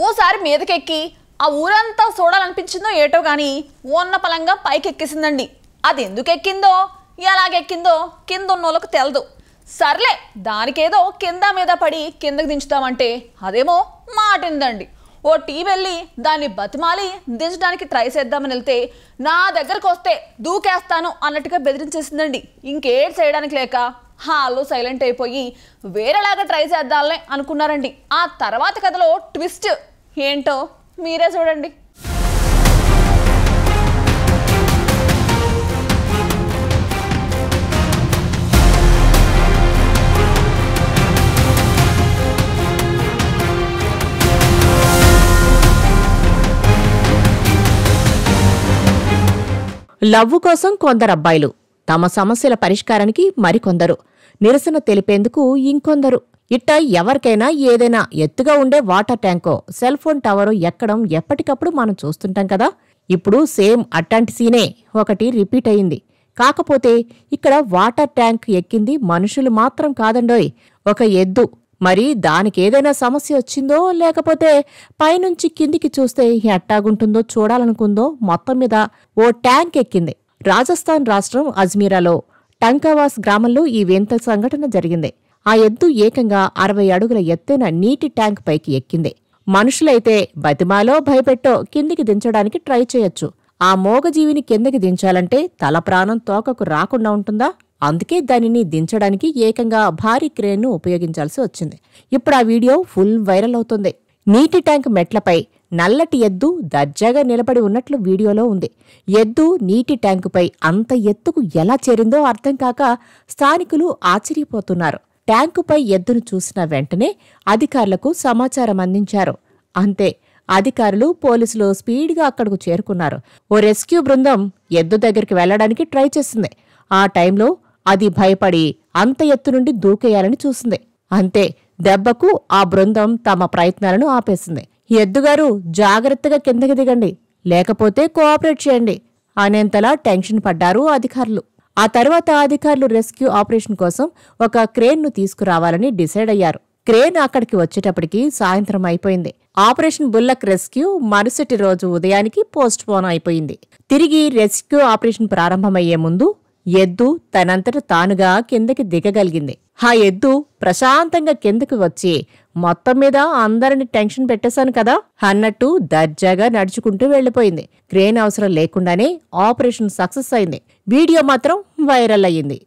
ఓసారి మీదకెక్కి ఆ ఊరంతా చూడాలనిపించిందో ఏటో గాని ఓన్న పలంగా పైకెక్కేసిందండి. అది ఎందుకు ఎక్కిందో ఎలాగెక్కిందో కింద ఉన్నోళ్ళకు తెలదు. సర్లే దానికేదో కింద మీద పడి కిందకి దించుతామంటే అదేమో మాటిందండి. ఓ టీ వెళ్ళి దాన్ని బతిమాలి దించడానికి ట్రై చేద్దామని వెళ్తే నా దగ్గరకు వస్తే దూకేస్తాను అన్నట్టుగా బెదిరించేసిందండి. ఇంకేం చేయడానికి లేక హాల్లో సైలెంట్ అయిపోయి వేరేలాగా ట్రై చేద్దాంలే అనుకున్నారండి. ఆ తర్వాత కథలో ట్విస్ట్ ఏంటో మీరే చూడండి. లవ్వు కోసం కొందరు అబ్బాయిలు, తమ సమస్యల పరిష్కారానికి మరికొందరు, నిరసన తెలిపేందుకు ఇంకొందరు. ఇట్ట ఎవరికైనా ఏదైనా ఎత్తుగా ఉండే వాటర్ ట్యాంకో సెల్ ఫోన్ టవరో ఎక్కడం ఎప్పటికప్పుడు మనం చూస్తుంటాం కదా. ఇప్పుడు సేమ్ అట్టాంటి సీనే ఒకటి రిపీట్ అయింది. కాకపోతే ఇక్కడ వాటర్ ట్యాంక్ ఎక్కింది మనుషులు మాత్రం కాదండోయ్, ఒక ఎద్దు. మరి దానికేదైనా సమస్య వచ్చిందో లేకపోతే పైనుంచి కిందికి చూస్తే ఎట్టాగుంటుందో చూడాలనుకుందో మొత్తం మీద ఓ ట్యాంక్ ఎక్కింది. రాజస్థాన్ రాష్ట్రం అజ్మీరాలో టంకావాస్ గ్రామంలో ఈ వింత సంఘటన జరిగింది. ఆ ఎద్దు ఏకంగా 60 అడుగుల ఎత్తైన నీటి ట్యాంక్ పైకి ఎక్కింది. మనుషులైతే బతిమాలో భయపెట్టో కిందికి దించడానికి ట్రై చేయొచ్చు. ఆ మోగజీవిని కిందకి దించాలంటే తల ప్రాణం తోకకు రాకుండా ఉంటుందా? అందుకే దానిని దించడానికి ఏకంగా భారీ క్రేన్ను ఉపయోగించాల్సి వచ్చింది. ఇప్పుడు ఆ వీడియో ఫుల్ వైరల్ అవుతుంది. నీటి ట్యాంక్ మెట్లపై నల్లటి ఎద్దు దర్జాగా నిలబడి ఉన్నట్లు వీడియోలో ఉంది. ఎద్దు నీటి ట్యాంకుపై అంత ఎత్తుకు ఎలా చేరిందో అర్థం కాక స్థానికులు ఆశ్చర్యపోతున్నారు. ట్యాంకుపై ఎద్దును చూసిన వెంటనే అధికారులకు సమాచారం అందించారు. అంతే, అధికారులు పోలీసులు స్పీడ్గా అక్కడకు చేరుకున్నారు. ఓ రెస్క్యూ బృందం ఎద్దు దగ్గరికి వెళ్లడానికి ట్రై చేసింది. ఆ టైంలో అది భయపడి అంత ఎత్తు నుండి దూకేయాలని చూసింది. అంతే, దెబ్బకు ఆ బృందం తమ ప్రయత్నాలను ఆపేసింది. ఎద్దుగారు జాగ్రత్తగా కిందకి దిగండి, లేకపోతే కోఆపరేట్ చేయండి అనేంతలా టెన్షన్ పడ్డారు అధికారులు. ఆ తర్వాత అధికారులు రెస్క్యూ ఆపరేషన్ కోసం ఒక క్రేన్ను తీసుకురావాలని డిసైడ్ అయ్యారు. క్రేన్ అక్కడికి వచ్చేటప్పటికి సాయంత్రం అయిపోయింది. ఆపరేషన్ బుల్లక్ రెస్క్యూ మరుసటి రోజు ఉదయానికి పోస్ట్ పోన్ అయిపోయింది. తిరిగి రెస్క్యూ ఆపరేషన్ ప్రారంభమయ్యే ముందు ఎద్దు తనంతట తానుగా కిందకి దిగగలిగింది. ఆ ఎద్దు ప్రశాంతంగా కిందకి వచ్చి మొత్తం మీద అందరిని టెన్షన్ పెట్టేశాను కదా అన్నట్టు దర్జాగా నడుచుకుంటూ వెళ్లిపోయింది. క్రేన్ అవసరం లేకుండానే ఆపరేషన్ సక్సెస్ అయింది. వీడియో మాత్రం వైరల్ అయ్యింది.